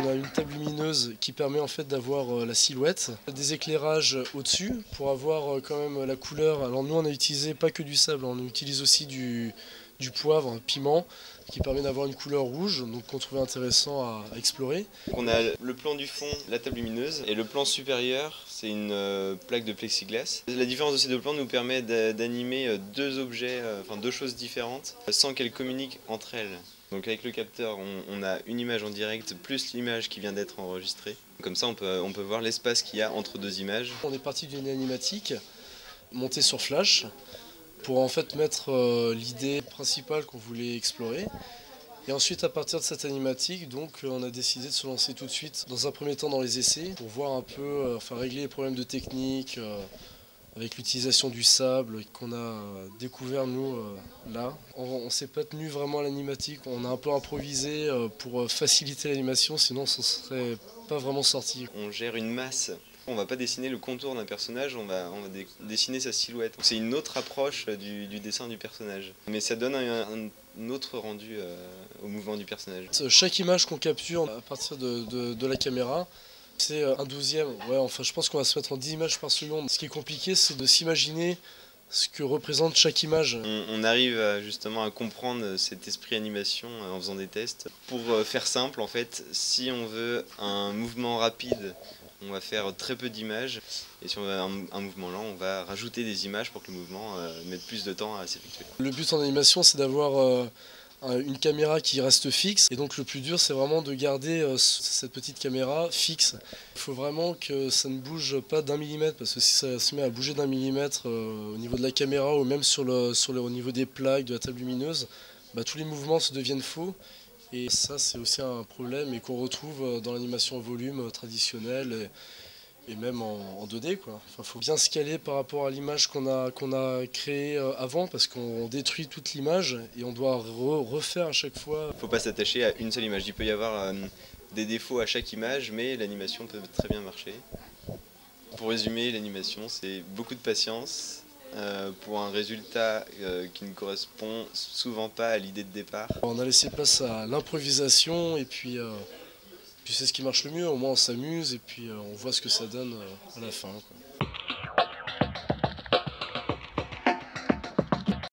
On a une table lumineuse qui permet en fait d'avoir la silhouette, des éclairages au-dessus pour avoir quand même la couleur. Alors nous on a utilisé pas que du sable, on utilise aussi du poivre, un piment, qui permet d'avoir une couleur rouge, donc qu'on trouvait intéressant à explorer. On a le plan du fond, la table lumineuse, et le plan supérieur, c'est une plaque de plexiglas. La différence de ces deux plans nous permet d'animer deux objets, enfin deux choses différentes, sans qu'elles communiquent entre elles. Donc avec le capteur, on a une image en direct plus l'image qui vient d'être enregistrée. Comme ça, on peut voir l'espace qu'il y a entre deux images. On est parti d'une animatique montée sur Flash pour en fait mettre l'idée principale qu'on voulait explorer. Et ensuite, à partir de cette animatique, donc, on a décidé de se lancer tout de suite, dans un premier temps dans les essais, pour voir un peu, enfin régler les problèmes de technique, avec l'utilisation du sable qu'on a découvert nous là. On ne s'est pas tenu vraiment à l'animatique, on a un peu improvisé pour faciliter l'animation, sinon ça ne serait pas vraiment sorti. On gère une masse. On va pas dessiner le contour d'un personnage, on va dessiner sa silhouette. C'est une autre approche du dessin du personnage. Mais ça donne un autre rendu au mouvement du personnage. Chaque image qu'on capture à partir de la caméra, c'est un douzième. Ouais, enfin, je pense qu'on va se mettre en 10 images par seconde. Ce qui est compliqué, c'est de s'imaginer ce que représente chaque image. On arrive justement à comprendre cet esprit animation en faisant des tests. Pour faire simple, en fait, si on veut un mouvement rapide, on va faire très peu d'images. Et si on veut un mouvement lent, on va rajouter des images pour que le mouvement mette plus de temps à s'effectuer. Le but en animation, c'est d'avoir une caméra qui reste fixe. Et donc le plus dur, c'est vraiment de garder cette petite caméra fixe. Il faut vraiment que ça ne bouge pas d'un millimètre, parce que si ça se met à bouger d'un millimètre au niveau de la caméra ou même au niveau des plaques, de la table lumineuse, bah, tous les mouvements se deviennent faux. Et ça, c'est aussi un problème et qu'on retrouve dans l'animation en volume traditionnelle. Et même en 2D, quoi. Enfin, faut bien se caler par rapport à l'image qu'on a créée avant, parce qu'on détruit toute l'image et on doit refaire à chaque fois. Il ne faut pas s'attacher à une seule image. Il peut y avoir des défauts à chaque image, mais l'animation peut très bien marcher. Pour résumer, l'animation, c'est beaucoup de patience pour un résultat qui ne correspond souvent pas à l'idée de départ. On a laissé place à l'improvisation et puis c'est ce qui marche le mieux. Au moins on s'amuse et puis on voit ce que ça donne à la fin, quoi.